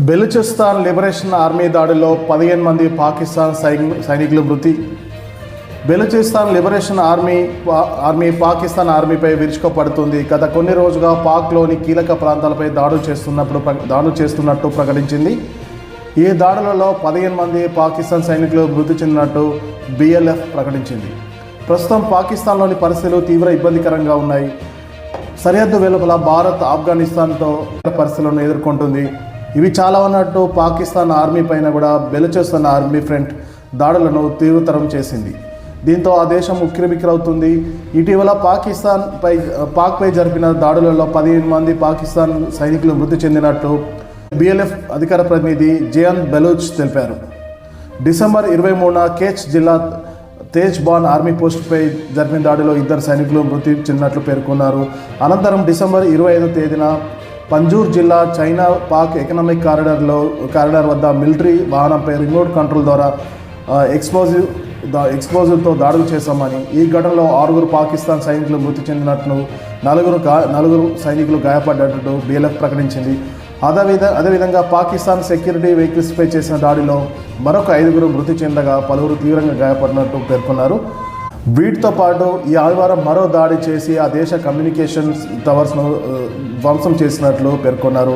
Balochistan liberation army దాడిలో 15 మంది పాకిస్తాన్ సైనికులు మృతి. బెలూచిస్తాన్ లిబరేషన్ ఆర్మీ పాకిస్తాన్ ఆర్మీపై విరుచుకుపడుతుంది. గత కొన్ని రోజుగా పాక్లోని కీలక ప్రాంతాలపై దాడులు చేస్తున్నట్టు ప్రకటించింది. ఈ దాడులలో 15 మంది పాకిస్తాన్ సైనికులు మృతి చెందినట్టు BLF ప్రకటించింది. ప్రస్తుతం పాకిస్తాన్లోని పరిస్థితులు తీవ్ర ఇబ్బందికరంగా ఉన్నాయి. సరిహద్దు వెలుపల భారత్ ఆఫ్ఘనిస్తాన్తో పరిస్థితులను ఎదుర్కొంటుంది. ఇవి చాలా ఉన్నట్టు పాకిస్తాన్ ఆర్మీ పైన కూడా బెలూచిస్తాన్ ఆర్మీ ఫ్రంట్ దాడులను తీవ్రతరం చేసింది. దీంతో ఆ దేశం ఉక్కిరిబిక్కిరవుతుంది. ఇటీవల పాక్పై జరిపిన దాడులలో 15 మంది పాకిస్తాన్ సైనికులు మృతి చెందినట్టు BLF అధికార ప్రతినిధి జయన్ బెలూచ్ తెలిపారు. డిసెంబర్ 23న కేచ్ జిల్లా తేజ్బాన్ ఆర్మీ పోస్టుపై జరిపిన దాడిలో 2 సైనికులు మృతి చెందినట్లు పేర్కొన్నారు. అనంతరం డిసెంబర్ 25వ తేదీన పంజూర్ జిల్లా చైనా పాక్ ఎకనామిక్ కారిడార్ వద్ద మిలిటరీ వాహనంపై రిమోట్ కంట్రోల్ ద్వారా ఎక్స్ప్లోజివ్తో దాడులు చేశామని, ఈ ఘటనలో 6 పాకిస్తాన్ సైనికులు మృతి చెందినట్లు, 4 సైనికులు గాయపడ్డట్టు BLF ప్రకటించింది. అదేవిధంగా పాకిస్తాన్ సెక్యూరిటీ వెహికల్స్పై చేసిన దాడిలో మరొక 5 మృతి చెందగా పలువురు తీవ్రంగా గాయపడినట్టు పేర్కొన్నారు. వీటితో పాటు ఈ ఆదివారం మరో దాడి చేసి ఆ దేశ కమ్యూనికేషన్స్ టవర్స్ను ధ్వంసం చేసినట్లు పేర్కొన్నారు.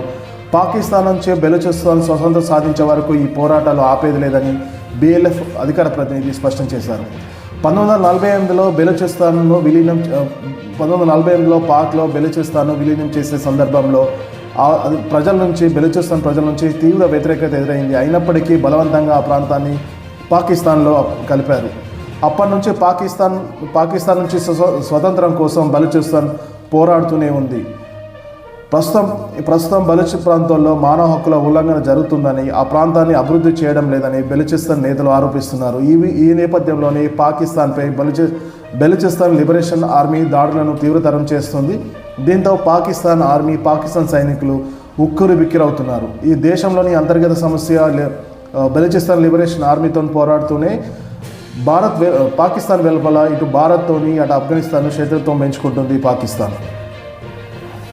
పాకిస్తాన్ నుంచి బెలూచిస్తాన్ స్వతంత్రం సాధించే వరకు ఈ పోరాటాలు ఆపేది లేదని BLF అధికార ప్రతినిధి స్పష్టం చేశారు. 1948లో పాక్లో బెలూచిస్తాన్ను విలీనం చేసే సందర్భంలో బెలూచిస్తాన్ ప్రజల నుంచి తీవ్ర వ్యతిరేకత ఎదురైంది. అయినప్పటికీ బలవంతంగా ఆ ప్రాంతాన్ని పాకిస్తాన్లో కలిపారు. అప్పటి నుంచి పాకిస్తాన్ నుంచి స్వతంత్రం కోసం బలూచిస్తాన్ పోరాడుతూనే ఉంది. ప్రస్తుతం బలూచ్ ప్రాంతాల్లో మానవ హక్కుల ఉల్లంఘన జరుగుతుందని, ఆ ప్రాంతాన్ని అభివృద్ధి చేయడం లేదని బెలూచిస్తాన్ నేతలు ఆరోపిస్తున్నారు. ఈ నేపథ్యంలోనే పాకిస్తాన్పై బెలూచిస్తాన్ లిబరేషన్ ఆర్మీ దాడులను తీవ్రతరం చేస్తుంది. దీంతో పాకిస్తాన్ సైనికులు ఉక్కిరిబిక్కిరవుతున్నారు. ఈ దేశంలోని అంతర్గత సమస్య బెలూచిస్తాన్ లిబరేషన్ ఆర్మీతో పోరాడుతూనే పాకిస్తాన్ వెలుపల ఇటు భారత్తోని అటు ఆఫ్ఘనిస్తాన్ శత్రుత్వం పెంచుకుంటుంది పాకిస్తాన్.